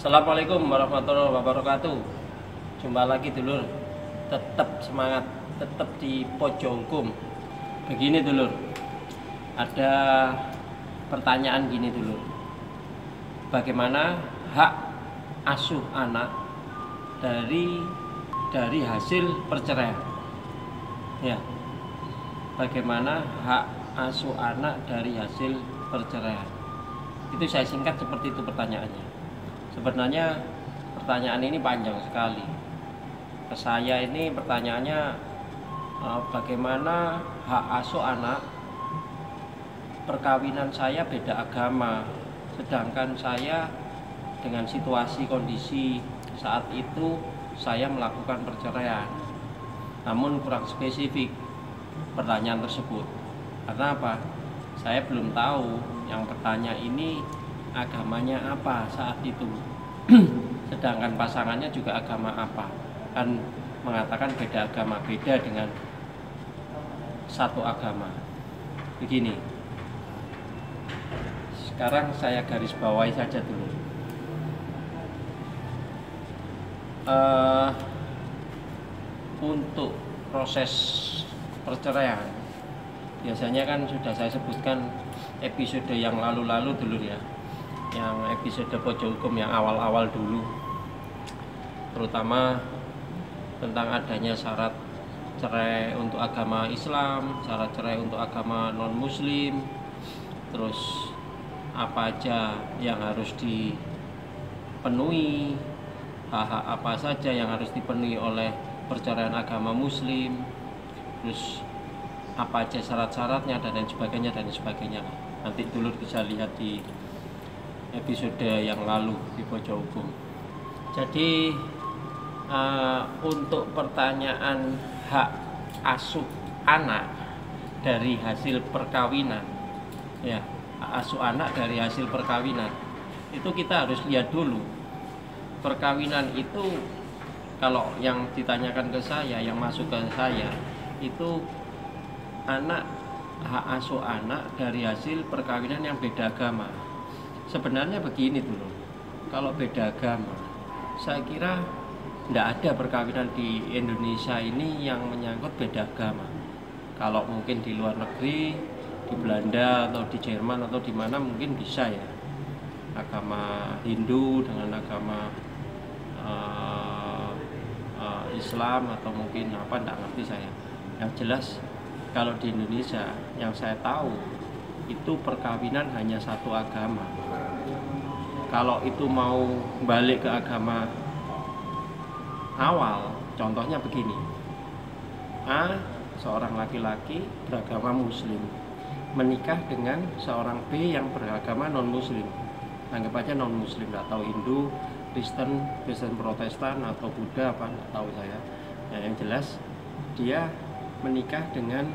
Assalamualaikum warahmatullahi wabarakatuh. Jumpa lagi dulur. Tetap semangat, tetap di pojok hukum. Begini dulur, ada pertanyaan gini dulur. Bagaimana hak asuh anak dari hasil perceraian? Ya. Bagaimana hak asuh anak dari hasil perceraian? Itu saya singkat seperti itu pertanyaannya. Sebenarnya pertanyaan ini panjang sekali. Ke saya ini pertanyaannya bagaimana hak asuh anak, perkawinan saya beda agama, sedangkan saya dengan situasi kondisi saat itu saya melakukan perceraian. Namun kurang spesifik pertanyaan tersebut. Karena apa? Saya belum tahu yang bertanya ini agamanya apa saat itu. Sedangkan pasangannya juga agama apa. Kan mengatakan beda agama, beda dengan satu agama. Begini. Sekarang saya garis bawahi saja dulu. Untuk proses perceraian biasanya kan sudah saya sebutkan episode yang lalu-lalu dulu ya, yang episode pojok hukum yang awal-awal dulu, terutama tentang adanya syarat cerai untuk agama Islam, syarat cerai untuk agama non-muslim, terus apa aja yang harus dipenuhi, hak-hak apa saja yang harus dipenuhi oleh perceraian agama muslim, terus apa aja syarat-syaratnya dan lain sebagainya. Nanti dulur bisa lihat di episode yang lalu di pojok hukum. Jadi untuk pertanyaan hak asuh anak dari hasil perkawinan, ya, hak asuh anak dari hasil perkawinan itu kita harus lihat dulu. Perkawinan itu kalau yang ditanyakan ke saya, yang masuk ke saya itu anak, hak asuh anak dari hasil perkawinan yang beda agama. Sebenarnya begini dulu, kalau beda agama, saya kira tidak ada perkawinan di Indonesia ini yang menyangkut beda agama. Kalau mungkin di luar negeri, di Belanda atau di Jerman atau di mana mungkin bisa ya, agama Hindu dengan agama Islam atau mungkin apa, tidak ngerti saya. Yang jelas kalau di Indonesia yang saya tahu itu perkawinan hanya satu agama. Kalau itu mau balik ke agama awal, contohnya begini. A, seorang laki-laki beragama muslim menikah dengan seorang B yang beragama non-muslim. Anggap aja non-muslim, nggak tahu Hindu, Kristen Protestan atau Buddha apa, nggak tahu saya. Nah, yang jelas dia menikah dengan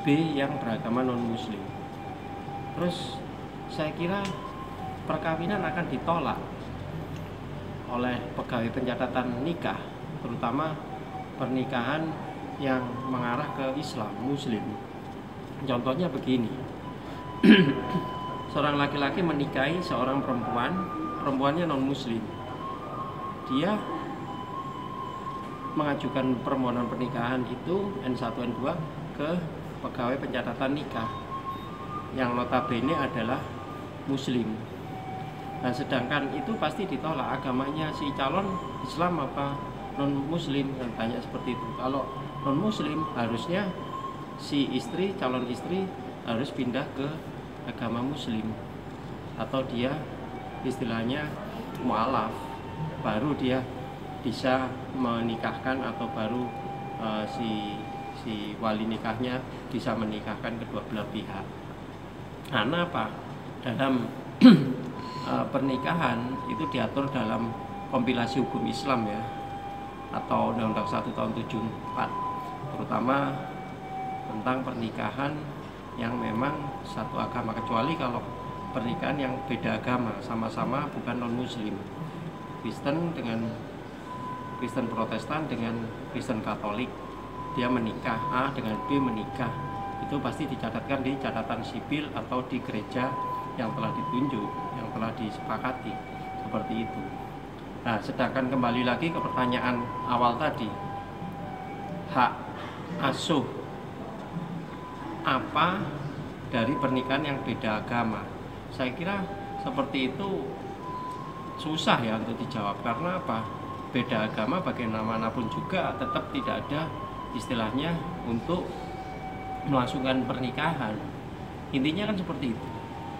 B yang beragama non-muslim. Terus saya kira perkawinan akan ditolak oleh pegawai pencatatan nikah, terutama pernikahan yang mengarah ke Islam, Muslim. Contohnya begini. Seorang laki-laki menikahi seorang perempuan, perempuannya non-muslim. Dia mengajukan permohonan pernikahan itu N1 N2 ke pegawai pencatatan nikah yang notabene adalah muslim. Nah, sedangkan itu pasti ditolak, agamanya si calon Islam apa non muslim, kan tanya seperti itu. Kalau non muslim harusnya si istri, calon istri harus pindah ke agama muslim atau dia istilahnya mu'alaf, baru dia bisa menikahkan atau baru si wali nikahnya bisa menikahkan kedua belah pihak. Karena apa? Dalam pernikahan itu diatur dalam kompilasi hukum Islam ya, atau Undang-Undang 1 tahun 74, terutama tentang pernikahan yang memang satu agama, kecuali kalau pernikahan yang beda agama, sama-sama bukan non-muslim, Kristen dengan Kristen Protestan dengan Kristen Katolik, dia menikah, A dengan B menikah, itu pasti dicatatkan di catatan sipil atau di gereja yang telah ditunjuk, yang telah disepakati, seperti itu. Nah, sedangkan kembali lagi ke pertanyaan awal tadi, hak asuh apa dari pernikahan yang beda agama? Saya kira seperti itu susah ya untuk dijawab, karena apa? Beda agama bagaimanapun juga tetap tidak ada istilahnya untuk melangsungkan pernikahan. Intinya kan seperti itu,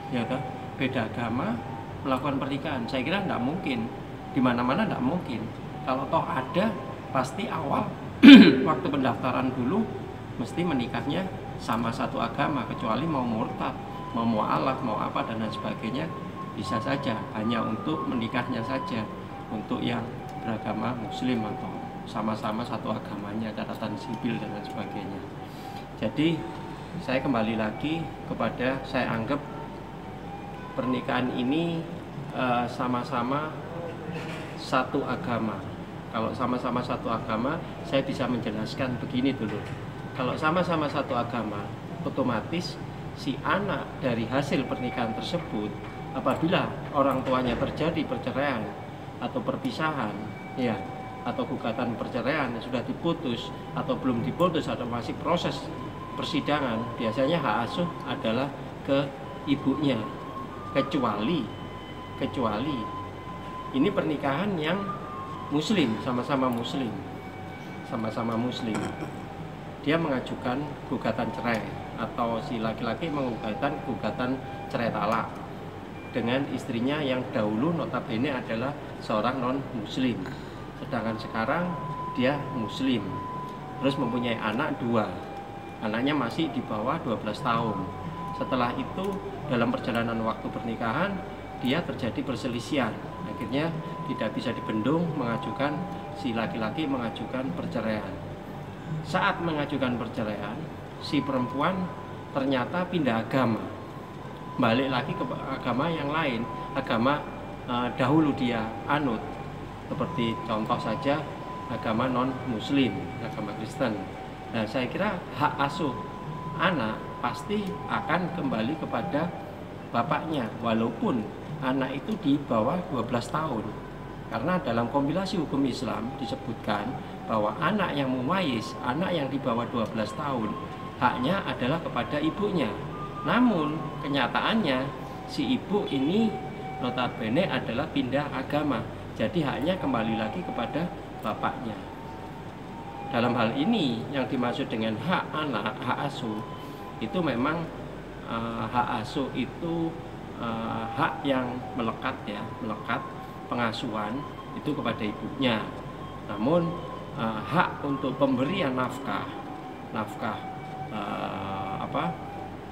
ya toh? Beda agama melakukan pernikahan, saya kira tidak mungkin, di mana-mana tidak mungkin. Kalau toh ada, pasti awal waktu pendaftaran dulu mesti menikahnya sama satu agama, kecuali mau murtad, mau mualaf, mau apa dan lain sebagainya, bisa saja hanya untuk menikahnya saja, untuk yang beragama muslim atau sama-sama satu agamanya, catatan sipil dan lain sebagainya. Jadi saya kembali lagi kepada, saya anggap pernikahan ini sama-sama satu agama. Kalau sama-sama satu agama, saya bisa menjelaskan begini dulu. Kalau sama-sama satu agama, otomatis si anak dari hasil pernikahan tersebut, apabila orang tuanya terjadi perceraian atau perpisahan, ya, atau gugatan perceraian sudah diputus atau belum diputus atau masih proses persidangan, biasanya hak asuh adalah ke ibunya, kecuali ini pernikahan yang muslim, sama-sama muslim, dia mengajukan gugatan cerai, atau si laki-laki mengajukan gugatan cerai talak dengan istrinya yang dahulu notabene adalah seorang non muslim, sedangkan sekarang dia muslim, terus mempunyai anak 2, anaknya masih di bawah 12 tahun. Setelah itu dalam perjalanan waktu pernikahan dia terjadi perselisihan, akhirnya tidak bisa dibendung, mengajukan, si laki-laki mengajukan perceraian. Saat mengajukan perceraian, si perempuan ternyata pindah agama, balik lagi ke agama yang lain, agama dahulu dia anut, seperti contoh saja agama non muslim, agama Kristen. Nah, saya kira hak asuh anak pasti akan kembali kepada bapaknya, walaupun anak itu di bawah 12 tahun. Karena dalam kompilasi hukum Islam disebutkan bahwa anak yang mumayyiz, anak yang di bawah 12 tahun, haknya adalah kepada ibunya. Namun kenyataannya si ibu ini notabene adalah pindah agama, jadi haknya kembali lagi kepada bapaknya. Dalam hal ini yang dimaksud dengan hak anak, hak asuh, itu memang hak asuh itu hak yang melekat, ya, melekat pengasuhan itu kepada ibunya. Namun hak untuk pemberian nafkah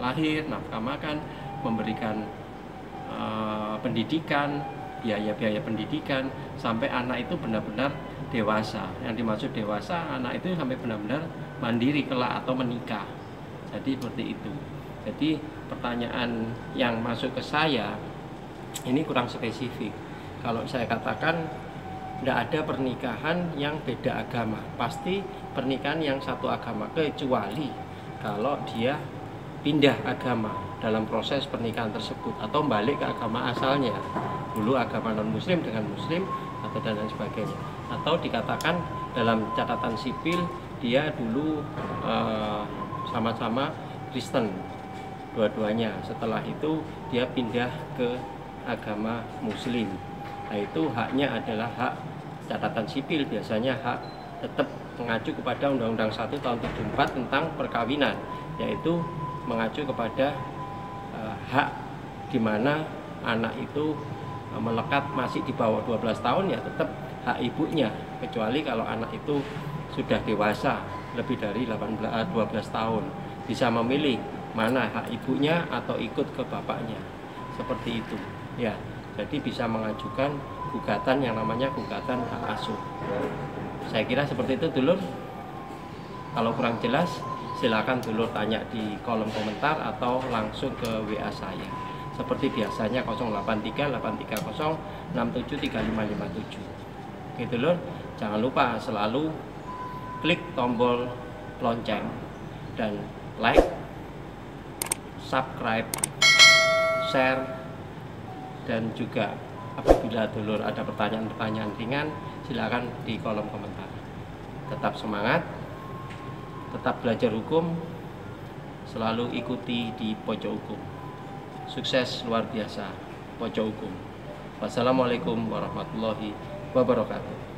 lahir, nafkah makan, memberikan pendidikan, biaya pendidikan sampai anak itu benar-benar dewasa. Yang dimaksud dewasa, anak itu sampai benar-benar mandiri kelak atau menikah. Jadi seperti itu. Jadi pertanyaan yang masuk ke saya ini kurang spesifik. Kalau saya katakan tidak ada pernikahan yang beda agama, pasti pernikahan yang satu agama, kecuali kalau dia pindah agama dalam proses pernikahan tersebut atau balik ke agama asalnya, dulu agama non muslim dengan muslim atau dan lain sebagainya, atau dikatakan dalam catatan sipil dia dulu sama-sama Kristen dua-duanya, setelah itu dia pindah ke agama muslim. Nah, itu haknya adalah hak catatan sipil, biasanya hak tetap mengacu kepada Undang-Undang 1 tahun 74 tentang perkawinan, yaitu mengacu kepada hak di mana anak itu melekat masih di bawah 12 tahun, ya tetap hak ibunya, kecuali kalau anak itu sudah dewasa lebih dari 12 tahun, bisa memilih mana hak ibunya atau ikut ke bapaknya, seperti itu, ya. Jadi bisa mengajukan gugatan yang namanya gugatan hak asuh. Saya kira seperti itu dulur. Kalau kurang jelas silakan dulur tanya di kolom komentar atau langsung ke WA saya. Seperti biasanya 083 830 673557. Oke dulur, jangan lupa selalu klik tombol lonceng dan like, subscribe, share, dan juga Apabila dulur ada pertanyaan-pertanyaan ringan, silakan di kolom komentar. Tetap semangat, tetap belajar hukum, selalu ikuti di Pojok Hukum. Sukses luar biasa Pojok Hukum. Wassalamualaikum warahmatullahi wabarakatuh.